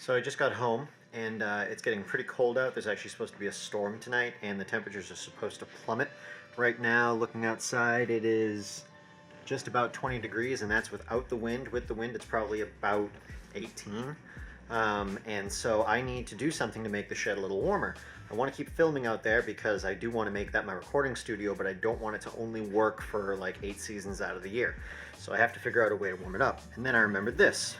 So I just got home and it's getting pretty cold out. There's actually supposed to be a storm tonight and the temperatures are supposed to plummet. Right now, looking outside, it is just about 20 degrees and that's without the wind. With the wind, it's probably about 18. And so I need to do something to make the shed a little warmer. I want to keep filming out there because I do want to make that my recording studio, but I don't want it to only work for like 8 seasons out of the year. So I have to figure out a way to warm it up. And then I remembered this.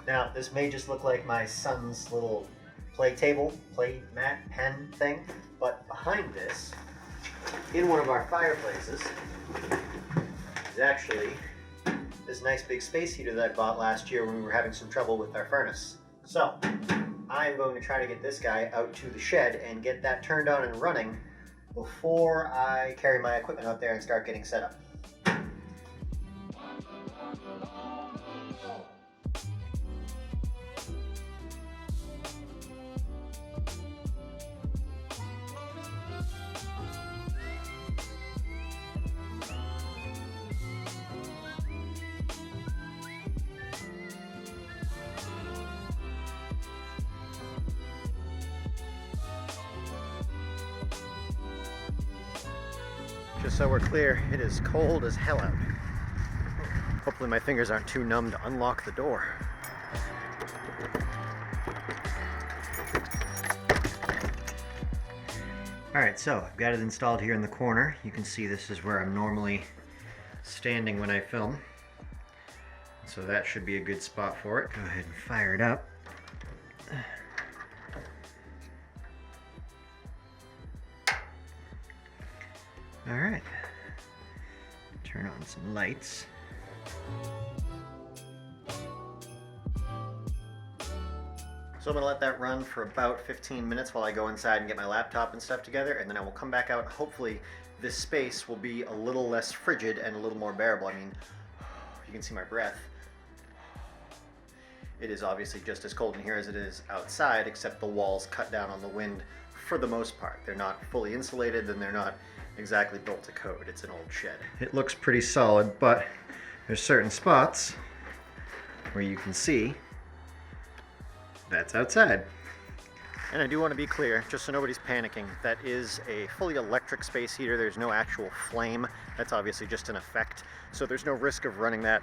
Now, this may just look like my son's little play table, play mat, pen thing, but behind this, in one of our fireplaces, is actually this nice big space heater that I bought last year when we were having some trouble with our furnace. So, I'm going to try to get this guy out to the shed and get that turned on and running before I carry my equipment out there and start getting set up. Just so we're clear, it is cold as hell out. Hopefully my fingers aren't too numb to unlock the door. Alright, so I've got it installed here in the corner. You can see this is where I'm normally standing when I film. So that should be a good spot for it. Go ahead and fire it up. All right, turn on some lights. So I'm gonna let that run for about 15 minutes while I go inside and get my laptop and stuff together, and then I will come back out and hopefully this space will be a little less frigid and a little more bearable. I mean, you can see my breath. It is obviously just as cold in here as it is outside, except the walls cut down on the wind for the most part. They're not fully insulated and they're not exactly built to code. It's an old shed. It looks pretty solid, but there's certain spots where you can see that's outside. And I do want to be clear, just so nobody's panicking, that is a fully electric space heater. There's no actual flame. That's obviously just an effect. So there's no risk of running that,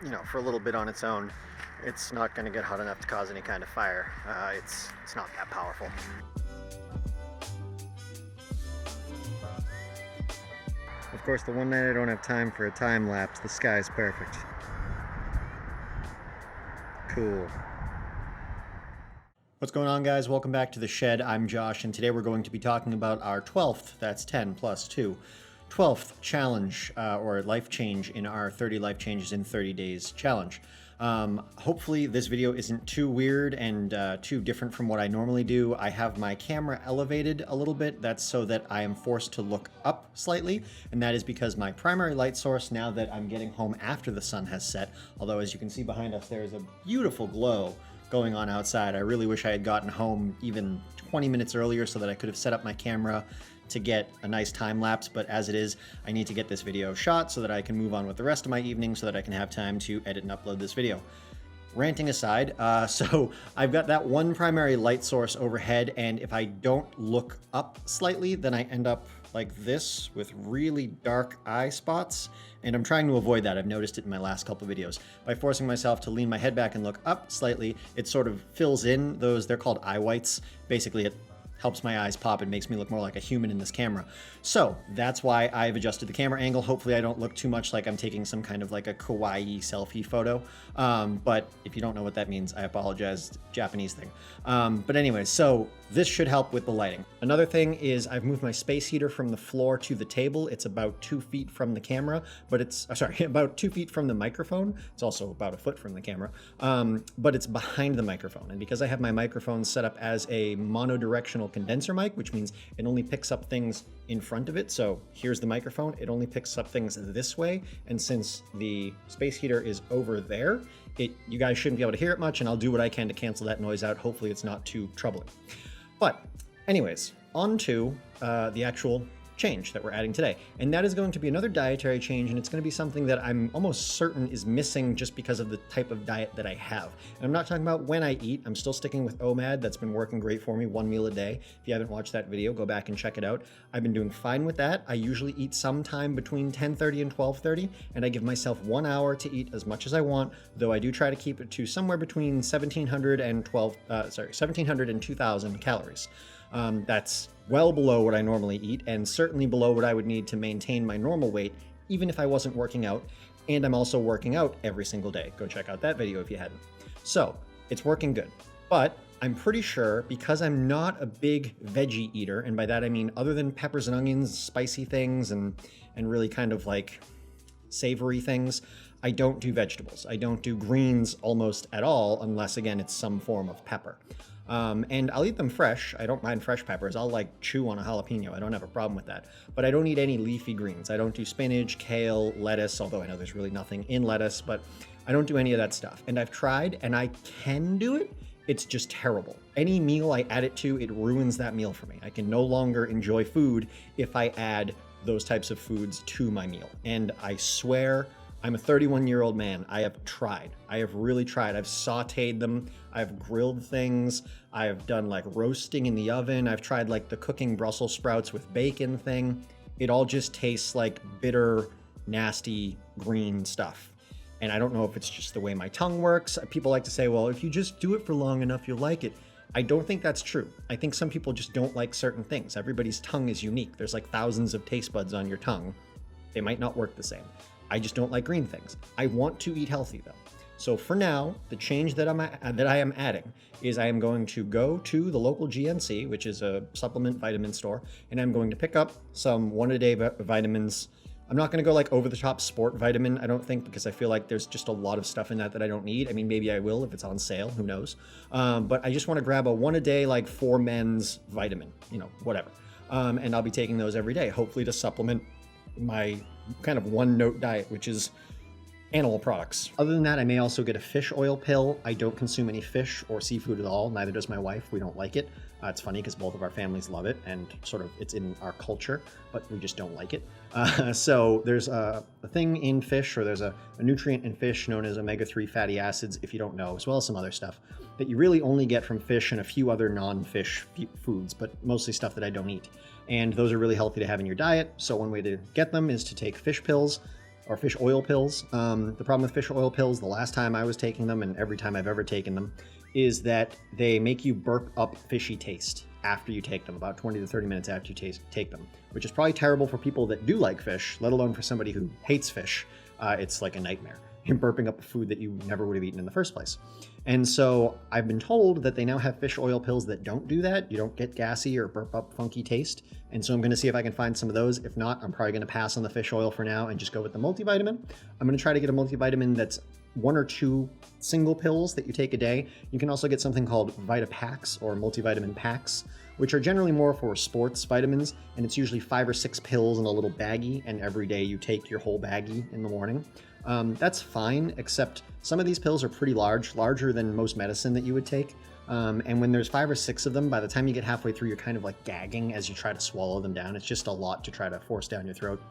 you know, for a little bit on its own. It's not going to get hot enough to cause any kind of fire. It's not that powerful. Of course, the one night I don't have time for a time lapse, the sky's perfect. Cool. What's going on, guys? Welcome back to the shed. I'm Josh, and today we're going to be talking about our 12th, that's 10 plus 2, 12th challenge or life change in our 30 life changes in 30 days challenge. Hopefully this video isn't too weird and too different from what I normally do. I have my camera elevated a little bit. That's so that I am forced to look up slightly, and that is because my primary light source, now that I'm getting home after the sun has set, although as you can see behind us there is a beautiful glow going on outside. I really wish I had gotten home even 20 minutes earlier so that I could have set up my camera to get a nice time lapse, but as it is, I need to get this video shot so that I can move on with the rest of my evening so that I can have time to edit and upload this video. Ranting aside, so I've got that one primary light source overhead, and if I don't look up slightly, then I end up like this with really dark eye spots, and I'm trying to avoid that. I've noticed it in my last couple videos. By forcing myself to lean my head back and look up slightly, it sort of fills in those, they're called eye whites. Basically, it helps my eyes pop and makes me look more like a human in this camera. So that's why I've adjusted the camera angle. Hopefully I don't look too much like I'm taking some kind of like a kawaii selfie photo. But if you don't know what that means, I apologize, it's a Japanese thing. But anyway, so this should help with the lighting. Another thing is I've moved my space heater from the floor to the table. It's about 2 feet from the camera, but it's, sorry, about 2 feet from the microphone. It's also about a foot from the camera, but it's behind the microphone. And because I have my microphone set up as a monodirectional condenser mic, which means it only picks up things in front of it. So here's the microphone, it only picks up things this way. And since the space heater is over there, you guys shouldn't be able to hear it much, and I'll do what I can to cancel that noise out. Hopefully it's not too troubling. But anyways, on to the actual change that we're adding today. And that is going to be another dietary change, and it's going to be something that I'm almost certain is missing just because of the type of diet that I have. And I'm not talking about when I eat. I'm still sticking with OMAD. That's been working great for me, 1 meal a day. If you haven't watched that video, go back and check it out. I've been doing fine with that. I usually eat sometime between 10:30 and 12:30, and I give myself 1 hour to eat as much as I want, though I do try to keep it to somewhere between 1,700 and 2,000 calories. That's well below what I normally eat, and certainly below what I would need to maintain my normal weight, even if I wasn't working out. And I'm also working out every single day. Go check out that video if you hadn't. So it's working good. But I'm pretty sure, because I'm not a big veggie eater, and by that I mean other than peppers and onions, spicy things, and really kind of like savory things, I don't do vegetables. I don't do greens almost at all, unless again it's some form of pepper. And I'll eat them fresh. I don't mind fresh peppers. I'll like chew on a jalapeno. I don't have a problem with that. But I don't eat any leafy greens. I don't do spinach, kale, lettuce, although I know there's really nothing in lettuce, but I don't do any of that stuff. And I've tried, and I can do it. It's just terrible. Any meal I add it to, it ruins that meal for me. I can no longer enjoy food if I add those types of foods to my meal. And I swear, I'm a 31-year-old man. I have tried. I have really tried. I've sauteed them. I've grilled things. I've done like roasting in the oven. I've tried like the cooking Brussels sprouts with bacon thing. It all just tastes like bitter, nasty, green stuff. And I don't know if it's just the way my tongue works. People like to say, well, if you just do it for long enough, you'll like it. I don't think that's true. I think some people just don't like certain things. Everybody's tongue is unique. There's like thousands of taste buds on your tongue. They might not work the same. I just don't like green things. I want to eat healthy though. So for now, the change that I am adding is I am going to go to the local GNC, which is a supplement vitamin store, and I'm going to pick up some 1-a-day vitamins. I'm not going to go like over the top sport vitamin, I don't think, because I feel like there's just a lot of stuff in that I don't need. I mean, maybe I will if it's on sale, who knows? But I just want to grab a 1-a-day, like for men's vitamin, whatever. And I'll be taking those every day, hopefully to supplement my kind of one-note diet, which is animal products. Other than that, I may also get a fish oil pill. I don't consume any fish or seafood at all. Neither does my wife. We don't like it. It's funny because both of our families love it, and sort of it's in our culture, but we just don't like it. So there's a thing in fish, or there's a nutrient in fish known as omega-3 fatty acids, if you don't know, as well as some other stuff that you really only get from fish and a few other non-fish foods, but mostly stuff that I don't eat. And those are really healthy to have in your diet. So one way to get them is to take fish pills or fish oil pills. The problem with fish oil pills, the last time I was taking them and every time I've ever taken them, is that they make you burp up fishy taste after you take them, about 20 to 30 minutes after you take them, which is probably terrible for people that do like fish, let alone for somebody who hates fish. It's like a nightmare. You're burping up food that you never would have eaten in the first place. And so I've been told that they now have fish oil pills that don't do that. You don't get gassy or burp up funky taste. And so I'm going to see if I can find some of those. If not, I'm probably going to pass on the fish oil for now and just go with the multivitamin. I'm going to try to get a multivitamin that's 1 or 2 single pills that you take a day. You can also get something called Vitapacks or multivitamin packs, which are generally more for sports vitamins, and it's usually 5 or 6 pills in a little baggie, and every day you take your whole baggie in the morning. That's fine, except some of these pills are pretty large, larger than most medicine that you would take. And when there's 5 or 6 of them, by the time you get halfway through, you're kind of like gagging as you try to swallow them down. It's just a lot to try to force down your throat.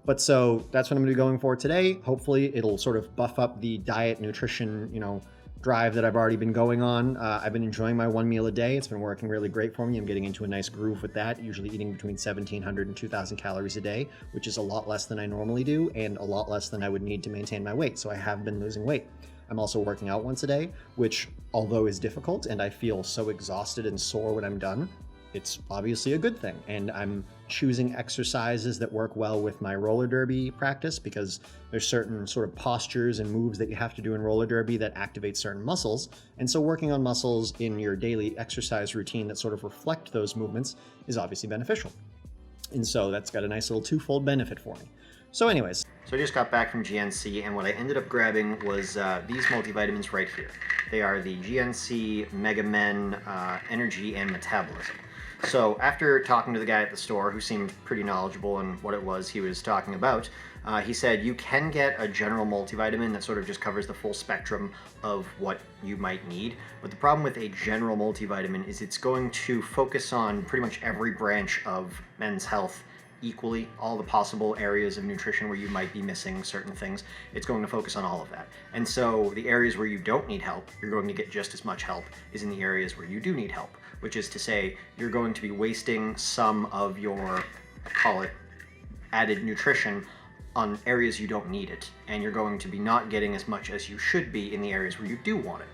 But so that's what I'm going to be going for today. Hopefully it'll sort of buff up the diet, nutrition, drive that I've already been going on. I've been enjoying my 1 meal a day. It's been working really great for me. I'm getting into a nice groove with that, usually eating between 1,700 and 2,000 calories a day, which is a lot less than I normally do and a lot less than I would need to maintain my weight. So I have been losing weight. I'm also working out once a day, which although is difficult and I feel so exhausted and sore when I'm done, it's obviously a good thing. And I'm choosing exercises that work well with my roller derby practice, because there's certain sort of postures and moves that you have to do in roller derby that activate certain muscles. And so working on muscles in your daily exercise routine that sort of reflect those movements is obviously beneficial. And so that's got a nice little twofold benefit for me. So anyways. So I just got back from GNC, and what I ended up grabbing was these multivitamins right here. They are the GNC Mega Men Energy and Metabolism. So after talking to the guy at the store, who seemed pretty knowledgeable on what it was he was talking about, He said you can get a general multivitamin that sort of just covers the full spectrum of what you might need, but the problem with a general multivitamin is it's going to focus on pretty much every branch of men's health equally, all the possible areas of nutrition where you might be missing certain things. It's going to focus on all of that. And so the areas where you don't need help, you're going to get just as much help is in the areas where you do need help, which is to say you're going to be wasting some of your, call it, added nutrition on areas you don't need it, and you're going to be not getting as much as you should be in the areas where you do want it.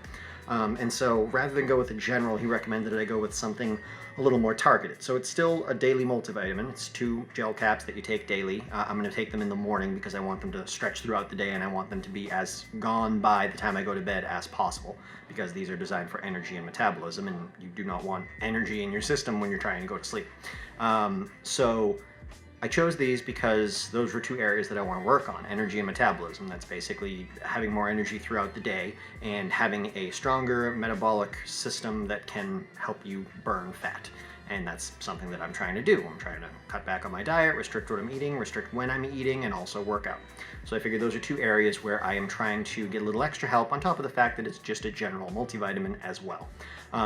And so rather than go with a general, he recommended that I go with something a little more targeted. So it's still a daily multivitamin. It's 2 gel caps that you take daily. I'm going to take them in the morning because I want them to stretch throughout the day, and I want them to be as gone by the time I go to bed as possible, because these are designed for energy and metabolism, and you do not want energy in your system when you're trying to go to sleep. So I chose these because those were 2 areas that I want to work on: energy and metabolism. That's basically having more energy throughout the day and having a stronger metabolic system that can help you burn fat. And that's something that I'm trying to do. I'm trying to cut back on my diet, restrict what I'm eating, restrict when I'm eating, and also work out. So I figured those are 2 areas where I am trying to get a little extra help, on top of the fact that it's just a general multivitamin as well.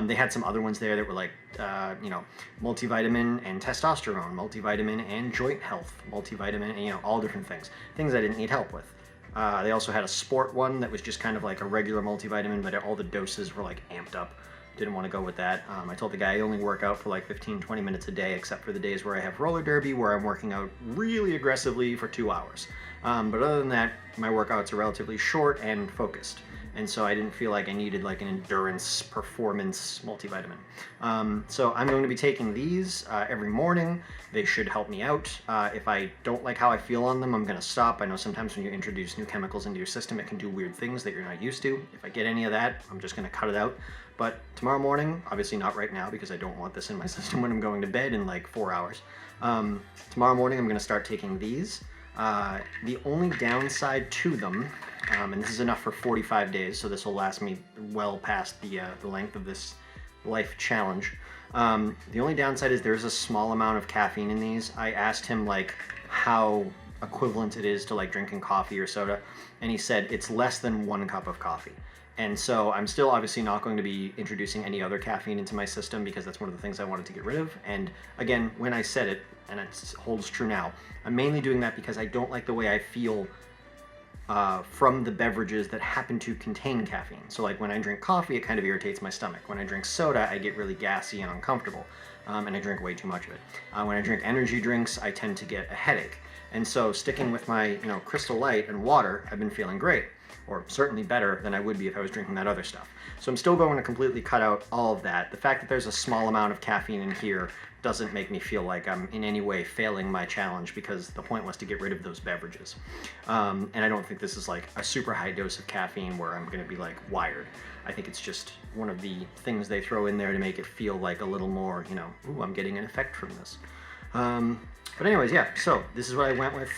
They had some other ones there that were like, multivitamin and testosterone, multivitamin and joint health, multivitamin, and, all different things I didn't need help with. They also had a sport one that was just kind of like a regular multivitamin, but all the doses were like amped up. Didn't want to go with that. I told the guy I only work out for like 15-20 minutes a day, except for the days where I have roller derby, where I'm working out really aggressively for 2 hours. But other than that, my workouts are relatively short and focused. And so I didn't feel like I needed like an endurance performance multivitamin. So I'm going to be taking these every morning. They should help me out. If I don't like how I feel on them, I'm going to stop. I know sometimes when you introduce new chemicals into your system, it can do weird things that you're not used to. If I get any of that, I'm just going to cut it out. But tomorrow morning, obviously not right now because I don't want this in my system when I'm going to bed in like 4 hours. Tomorrow morning, I'm going to start taking these. The only downside to them, and this is enough for 45 days, so this will last me well past the length of this life challenge. The only downside is there's a small amount of caffeine in these. I asked him like how equivalent it is to like drinking coffee or soda, and he said it's less than 1 cup of coffee. And so I'm still obviously not going to be introducing any other caffeine into my system because that's one of the things I wanted to get rid of. And again, when I said it, and it holds true now, I'm mainly doing that because I don't like the way I feel from the beverages that happen to contain caffeine. So like when I drink coffee, it kind of irritates my stomach. When I drink soda, I get really gassy and uncomfortable, and I drink way too much of it. When I drink energy drinks, I tend to get a headache. And so sticking with my Crystal Light and water, I've been feeling great, or certainly better than I would be if I was drinking that other stuff. So I'm still going to completely cut out all of that. The fact that there's a small amount of caffeine in here doesn't make me feel like I'm in any way failing my challenge, because the point was to get rid of those beverages. And I don't think this is like a super high dose of caffeine where I'm going to be like wired. I think it's just one of the things they throw in there to make it feel like a little more, ooh, I'm getting an effect from this. But anyways, yeah, so this is what I went with.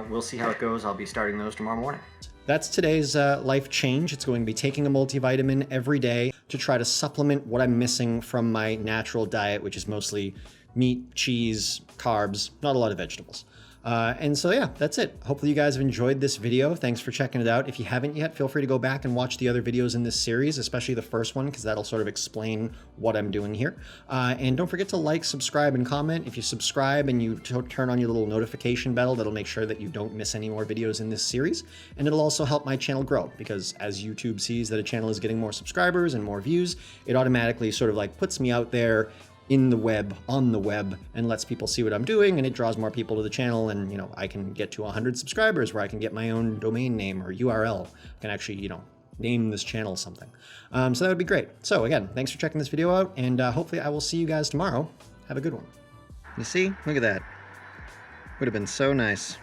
We'll see how it goes. I'll be starting those tomorrow morning. That's today's life change. It's going to be taking a multivitamin every day to try to supplement what I'm missing from my natural diet, which is mostly meat, cheese, carbs, not a lot of vegetables. And so yeah, that's it. Hopefully you guys have enjoyed this video. Thanks for checking it out. If you haven't yet, feel free to go back and watch the other videos in this series, especially the first one, because that'll sort of explain what I'm doing here. And don't forget to like, subscribe, and comment. If you subscribe and you turn on your little notification bell, that'll make sure that you don't miss any more videos in this series. And it'll also help my channel grow, because as YouTube sees that a channel is getting more subscribers and more views, it automatically sort of like puts me out there in the web, on the web, and lets people see what I'm doing, and it draws more people to the channel, and I can get to 100 subscribers where I can get my own domain name or URL. I can actually, name this channel something. So that would be great. So again, thanks for checking this video out, and hopefully I will see you guys tomorrow. Have a good one. You see? Look at that. Would have been so nice.